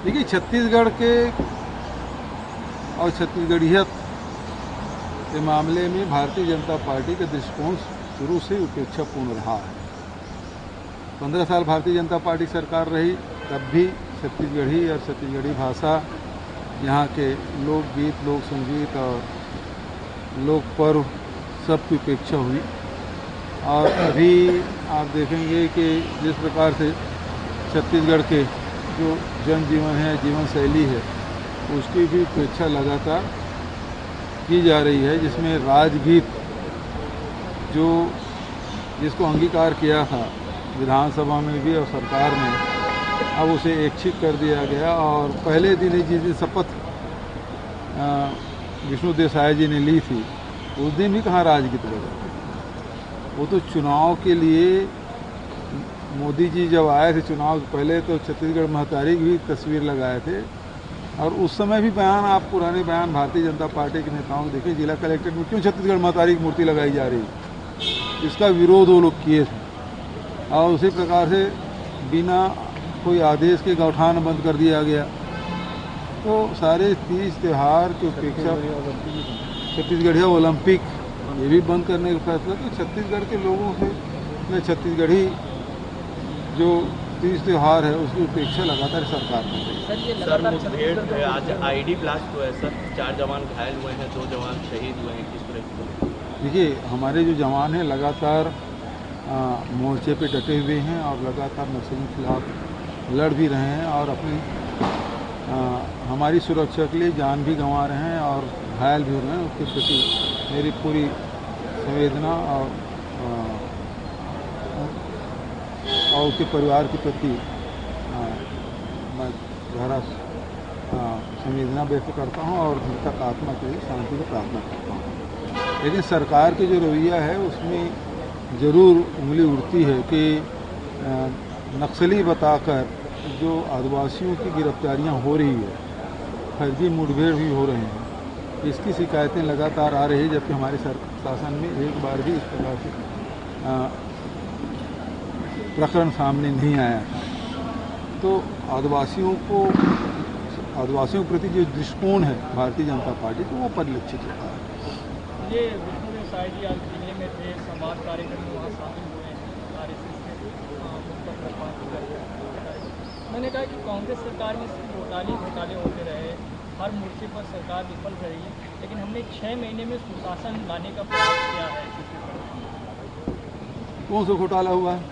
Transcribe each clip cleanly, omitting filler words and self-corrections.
देखिए, छत्तीसगढ़ के और छत्तीसगढ़ियत के मामले में भारतीय जनता पार्टी का दृष्टिकोण शुरू से उपेक्षापूर्ण रहा है। 15 साल भारतीय जनता पार्टी सरकार रही, तब भी छत्तीसगढ़ी और छत्तीसगढ़ी भाषा, यहाँ के लोकगीत, लोक संगीत और लोक पर्व सबकी उपेक्षा हुई। और अभी आप देखेंगे कि जिस प्रकार से छत्तीसगढ़ के जो जनजीवन है, जीवन शैली है, उसकी भी उपेक्षा लगातार की जा रही है, जिसमें राजगीत जिसको अंगीकार किया था विधानसभा में भी और सरकार ने, अब उसे ऐच्छिक कर दिया गया। और पहले दिन ही जिस दिन शपथ विष्णु देसाई जी ने ली थी, उस दिन भी कहाँ राजगीत बजा। वो तो चुनाव के लिए मोदी जी जब आए थे चुनाव पहले, तो छत्तीसगढ़ महतारी की भी तस्वीर लगाए थे। और उस समय भी बयान, आप पुराने बयान भारतीय जनता पार्टी के नेताओं को देखिए, जिला कलेक्ट्रेट में क्यों छत्तीसगढ़ महतारी की मूर्ति लगाई जा रही है, इसका विरोध वो लोग किए थे। और उसी प्रकार से बिना कोई आदेश के गौठान बंद कर दिया गया। तो सारे 30 त्यौहार की उपेक्षा, छत्तीसगढ़िया ओलंपिक ये भी बंद करने का फैसला। तो छत्तीसगढ़ के लोगों से में छत्तीसगढ़ी जो 30 त्यौहार है उसकी उपेक्षा लगातार सरकार कर रही है। सर, मुठभेड़ है, आज आईडी ब्लास्ट हुआ है सर, 4 जवान घायल हुए हैं, 2 जवान शहीद हुए हैं, किस तरह की? देखिए, हमारे जो जवान हैं लगातार मोर्चे पे डटे हुए हैं और लगातार नक्सलियों के खिलाफ लड़ भी रहे हैं और अपनी हमारी सुरक्षा के लिए जान भी गंवा रहे हैं और घायल भी हो रहे हैं। उसके प्रति मेरी पूरी संवेदना और उसके परिवार के प्रति मैं गहरा संवेदना व्यक्त करता हूं और मृतक आत्मा के लिए शांति की प्रार्थना करता हूं। लेकिन सरकार की जो रवैया है उसमें ज़रूर उंगली उठती है कि नक्सली बताकर जो आदिवासियों की गिरफ्तारियां हो रही है, फर्जी मुठभेड़ भी हो रहे हैं, इसकी शिकायतें लगातार आ रही है। जबकि हमारे शासन में एक बार भी इस प्रकार से प्रकरण सामने नहीं आया था। तो आदिवासियों के प्रति जो दृष्टिकोण है भारतीय जनता पार्टी को, वो परिलक्षित होता है। ये विष्णु देसाई जी आज दिल्ली में थे, समाज कार्यक्रम में वहाँ शामिल हुए हैं, आरएसएस के मैंने कहा कि कांग्रेस सरकार में सिर्फ घोटाले होते रहे, हर मोर्चे पर सरकार विफल रही, लेकिन हमने 6 महीने में सुशासन लाने का प्रयास किया है। कौन सा घोटाला हुआ है?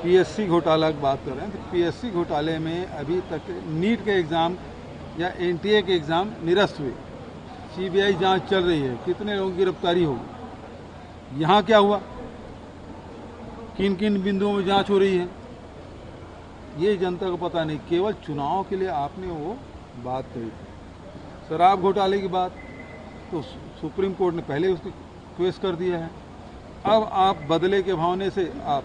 पीएससी घोटाला की बात कर रहे हैं। तो पीएससी घोटाले में अभी तक नीट के एग्ज़ाम या एनटीए के एग्ज़ाम निरस्त हुए, सीबीआई जांच चल रही है, कितने लोगों की गिरफ्तारी होगी, यहाँ क्या हुआ, किन किन बिंदुओं में जांच हो रही है, ये जनता को पता नहीं। केवल चुनाव के लिए आपने वो बात कही थी। शराब घोटाले की बात तो सुप्रीम कोर्ट ने पहले उसकी केस कर दिया है। अब आप बदले के भावने से आप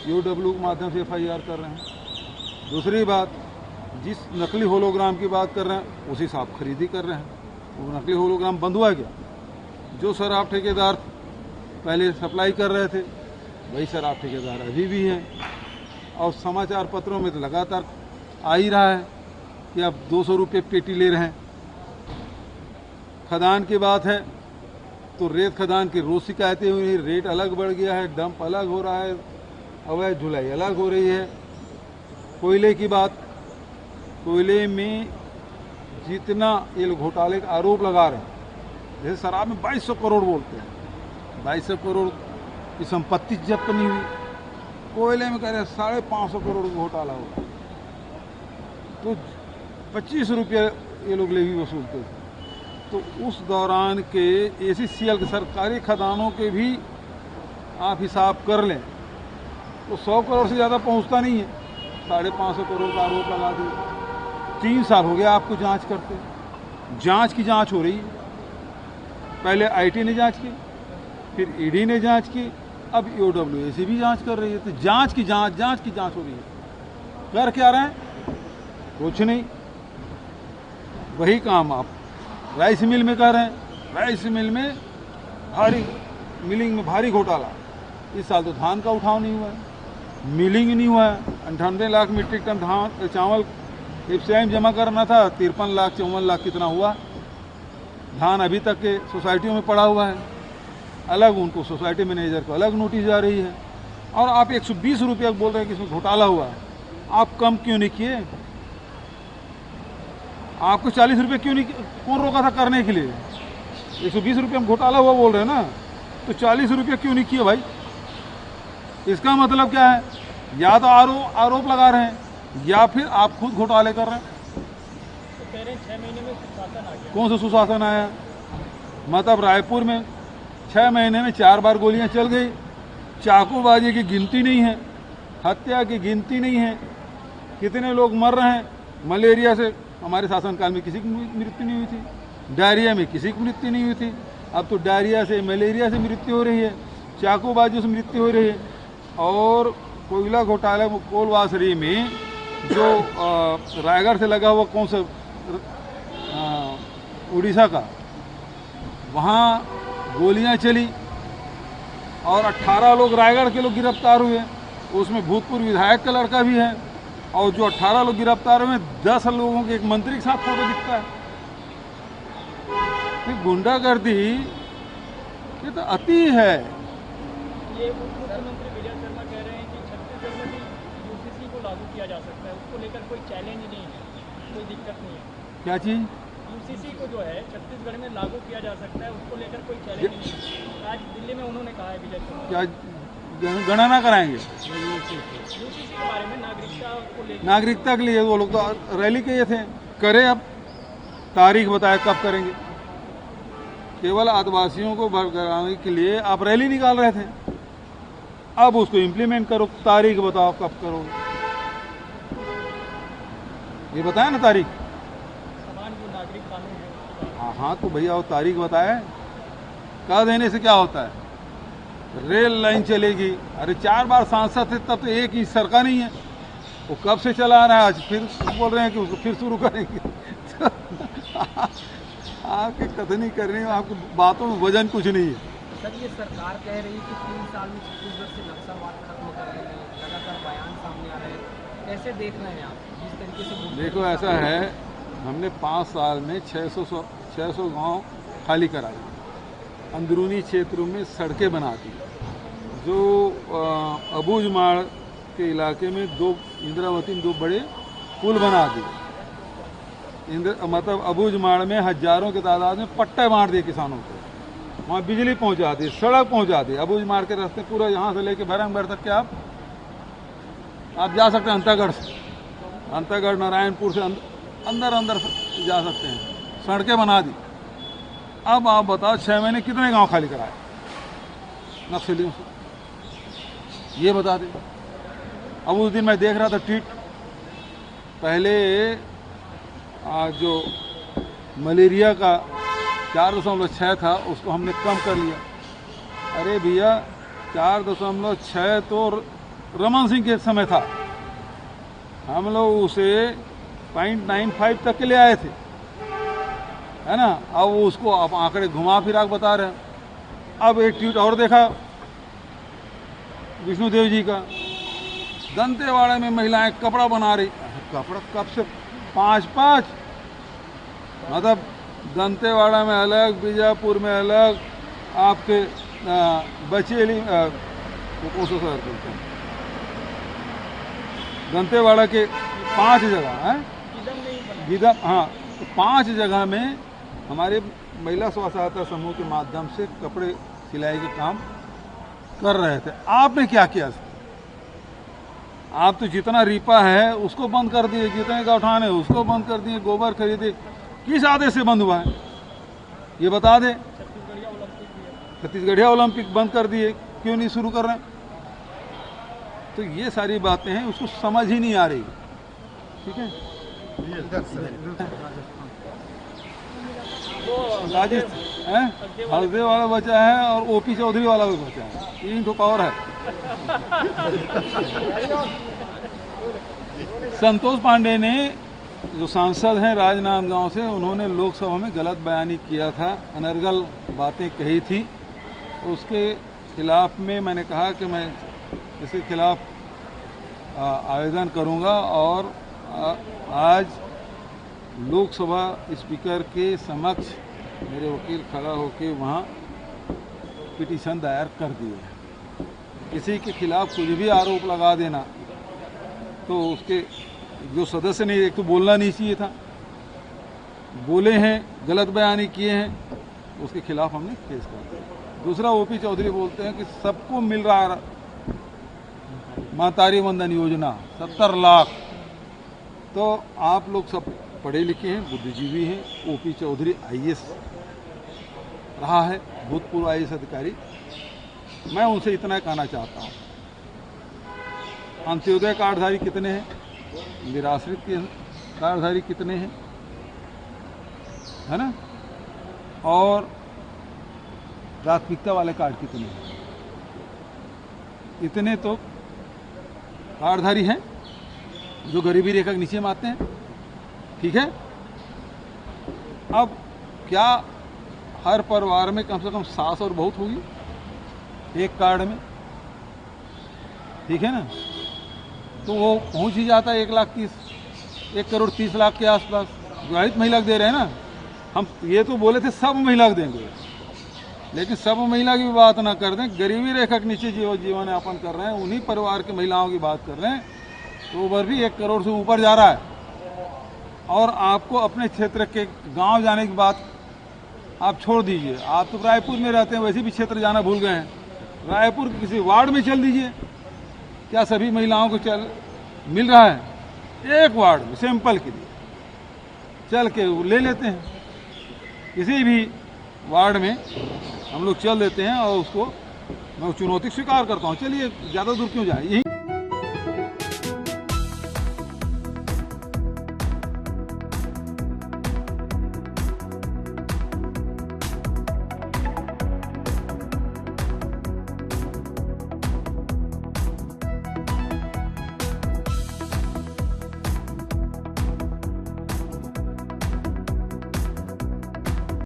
यूडब्ल्यू के माध्यम से एफआईआर कर रहे हैं। दूसरी बात, जिस नकली होलोग्राम की बात कर रहे हैं उसी से आप खरीदी कर रहे हैं। वो नकली होलोग्राम बंद हुआ क्या? जो शराब ठेकेदार पहले सप्लाई कर रहे थे वही शराब ठेकेदार अभी भी हैं। और समाचार पत्रों में तो लगातार आ ही रहा है कि अब 200 रुपये पेटी ले रहे हैं। खदान की बात है तो रेत खदान की रोज शिकायतें हुई, रेट अलग बढ़ गया है, डंप अलग हो रहा है, अवैध ढुलाई अलग हो रही है। कोयले की बात, कोयले में जितना ये लोग घोटाले का आरोप लगा रहे हैं, जैसे शराब में 2200 करोड़ बोलते हैं, 2200 करोड़ की संपत्ति जब्त नहीं हुई, कोयले में कह रहे हैं 550 करोड़ का घोटाला होगा। तो 25 रुपये ये लोग लेवी वसूलते थे। तो उस दौरान के एसीसीएल के सरकारी खदानों के भी आप हिसाब कर लें तो 100 करोड़ से ज़्यादा पहुंचता नहीं है। 550 करोड़ का आरोप लगा दिया। 3 साल हो गया आपको जांच करते, जांच की जांच हो रही है। पहले आईटी ने जांच की, फिर ईडी ने जांच की, अब ईओडब्ल्यूएसी भी जांच कर रही है। तो जांच की जांच हो रही है। कर क्या रहे हैं? कुछ नहीं। वही काम आप राइस मिल में कर रहे हैं। राइस मिल में भारी मिलिंग में भारी घोटाला। इस साल तो धान का उठाव नहीं हुआ है। मिलिंग ही नहीं हुआ है। 98 लाख मीट्रिक टन धान चावल एफसीआई में जमा करना था, 53 लाख 54 लाख कितना हुआ। धान अभी तक के सोसाइटियों में पड़ा हुआ है, अलग उनको सोसाइटी मैनेजर को अलग नोटिस जा रही है। और आप 120 रुपये बोल रहे हैं कि इसमें घोटाला हुआ है, आप कम क्यों नहीं किए? आपको 40 रुपये क्यों नहीं, कौन रोका था करने के लिए? 120 रुपये में घोटाला हुआ बोल रहे हैं ना, तो 40 रुपये क्यों नहीं किए भाई? इसका मतलब क्या है? या तो आरोप लगा रहे हैं या फिर आप खुद घोटाले कर रहे हैं। तो कह रहे हैं 6 महीने में सुशासन आ गया। कौन सा सुशासन आया? मतलब रायपुर में 6 महीने में 4 बार गोलियां चल गई, चाकूबाजी की गिनती नहीं है, हत्या की गिनती नहीं है, कितने लोग मर रहे हैं। मलेरिया से हमारे शासनकाल में किसी की मृत्यु नहीं हुई थी, डायरिया में किसी की मृत्यु नहीं हुई थी, अब तो डायरिया से मलेरिया से मृत्यु हो रही है, चाकूबाजी से मृत्यु हो रही है। और कोयला घोटाला कोलवासरी में जो रायगढ़ से लगा हुआ कौन सा उड़ीसा का, वहाँ गोलियां चली और 18 लोग रायगढ़ के लोग गिरफ्तार हुए, उसमें भूतपूर्व विधायक का लड़का भी है। और जो 18 लोग गिरफ्तार हुए 10 लोगों के एक मंत्री के साथ फोटो दिखता है। तो गुंडागर्दी ये तो अति है। ये उप मुख्यमंत्री विजय शर्मा कह रहे हैं कि छत्तीसगढ़ में भी यूसीसी को लागू किया जा सकता है, उसको लेकर कोई चैलेंज नहीं है, कोई दिक्कत नहीं है। क्या चीज़? यूसीसी को जो है छत्तीसगढ़ में लागू किया जा सकता है, उसको लेकर कोई चैलेंज नहीं है। आज दिल्ली में उन्होंने कहा है विजय शर्मा। क्या गणना कराएंगे यूसीसी के बारे में, नागरिकता को लेकर? नागरिकता के लिए वो लोग तो रैली किए थे, करें। अब तारीख बताए कब करेंगे? केवल आदिवासियों को भड़काने के लिए आप रैली निकाल रहे थे, अब उसको इम्प्लीमेंट करो, तारीख बताओ कब करोगे, ये बताए ना तारीख। समान जो नागरिक कानून है उसके बारे में। हाँ तो भैया वो तारीख बताए, कह देने से क्या होता है? रेल लाइन चलेगी। अरे 4 बार सांसद थे तब तो एक ही सरकार नहीं है, वो कब से चला रहा है, आज फिर बोल रहे हैं कि उसको फिर शुरू करेंगे। आपकी कथनी करने में, आपकी बातों में वजन कुछ नहीं है। सर ये सरकार कह रही है कि 3 साल में छत्तीसगढ़ से नक्सलवाद खत्म कर देंगे, लगातार बयान सामने आ रहे हैं, कैसे देख रहे हैं आप जिस तरीके से? देखो ऐसा है, हमने 5 साल में 600 गांव खाली करा दिए, अंदरूनी क्षेत्रों में सड़कें बना दी, जो अबूझमाड़ के इलाके में 2 इंद्रावती में 2 बड़े पुल बना दिए। मतलब अबूझमाड़ में हजारों की तादाद में पट्टे बांट दिए किसानों को, वहाँ बिजली पहुँचा दी, सड़क पहुँचा दी। अबूझमाड़ के रास्ते पूरा यहाँ से लेके भैरमगढ़ तक के आप जा सकते हैं। अंतागढ़ से, अंतागढ़ नारायणपुर से अंदर से जा सकते हैं, सड़कें बना दी। अब आप बताओ 6 महीने कितने गांव खाली कराए नक्सलियों से, ये बता दें। अब उस दिन मैं देख रहा था ट्वीट, पहले जो मलेरिया का 4.6 था उसको हमने कम कर लिया। अरे भैया 4.6 तो रमन सिंह के समय था, हम लोग उसे 0.95 तक के ले आए थे, है ना। अब उसको आप आंकड़े घुमा फिरा बता रहे हैं। अब एक ट्वीट और देखा विष्णुदेव जी का, दंतेवाड़ा में महिलाएं कपड़ा बना रही। कपड़ा कब से? 5 मतलब दंतेवाड़ा में अलग, बीजापुर में अलग, आपके बचेली कौन सा शहर बोलते हैं, दंतेवाड़ा के 5 जगह हैं, गीदम, हाँ, तो 5 जगह में हमारे महिला स्व सहायता समूह के माध्यम से कपड़े सिलाई के काम कर रहे थे। आपने क्या किया? आप तो जितना रीपा है उसको बंद कर दिए, जितने गौठान है उसको बंद कर दिए, गोबर खरीदे। किस आदेश से बंद हुआ है ये बता दे। छत्तीसगढ़िया ओलंपिक बंद कर दिए, क्यों नहीं शुरू कर रहे? तो ये सारी बातें हैं, उसको समझ ही नहीं आ रही। ठीक है, राजस्थान हल्दे वाला बचा है और ओपी चौधरी वाला भी बचा है, 3 ठो और है। संतोष पांडे ने, जो सांसद हैं राजनांदगांव से, उन्होंने लोकसभा में गलत बयानी किया था, अनर्गल बातें कही थी। उसके खिलाफ में मैंने कहा कि मैं इसके खिलाफ आवेदन करूंगा और आज लोकसभा स्पीकर के समक्ष मेरे वकील खड़ा होकर वहाँ पिटीशन दायर कर दिए हैं। किसी के खिलाफ कुछ भी आरोप लगा देना तो उसके जो सदस्य ने एक तो बोलना नहीं चाहिए था, बोले हैं, गलत बयानी किए हैं, उसके खिलाफ हमने केस कर दिया। दूसरा ओपी चौधरी बोलते हैं कि सबको मिल रहा है महतारी वंदन योजना 70 लाख। तो आप लोग सब पढ़े लिखे हैं, बुद्धिजीवी हैं। ओपी चौधरी आईएएस रहा है, भूतपूर्व आईएएस अधिकारी। मैं उनसे इतना कहना चाहता हूँ, अंत्योदय कार्डधारी कितने हैं, निराश्रित के कार्डधारी कितने हैं, है ना, और प्राथमिकता वाले कार्ड कितने हैं, इतने तो कार्डधारी हैं जो गरीबी रेखा के नीचे में आते हैं। ठीक है, अब क्या हर परिवार में कम से कम सास और बहुत होगी एक कार्ड में? ठीक है ना, तो वो पहुंच ही जाता है 1 करोड़ 30 लाख के आसपास। विवाहित महिला को दे रहे हैं ना, हम ये तो बोले थे सब महिला को देंगे, लेकिन सब महिला की भी बात ना कर दें, गरीबी रेखा के नीचे जीवन यापन कर रहे हैं उन्हीं परिवार की महिलाओं की बात कर रहे हैं, तो वो भी 1 करोड़ से ऊपर जा रहा है। और आपको अपने क्षेत्र के गांव जाने की बात आप छोड़ दीजिए, आप तो रायपुर में रहते हैं, वैसे भी क्षेत्र जाना भूल गए हैं। रायपुर के किसी वार्ड में चल दीजिए, क्या सभी महिलाओं को मिल रहा है? एक वार्ड में सैंपल के लिए चल के ले लेते हैं, किसी भी वार्ड में हम लोग चल देते हैं और उसको मैं चुनौती स्वीकार करता हूँ। चलिए ज़्यादा दूर क्यों जाए, यही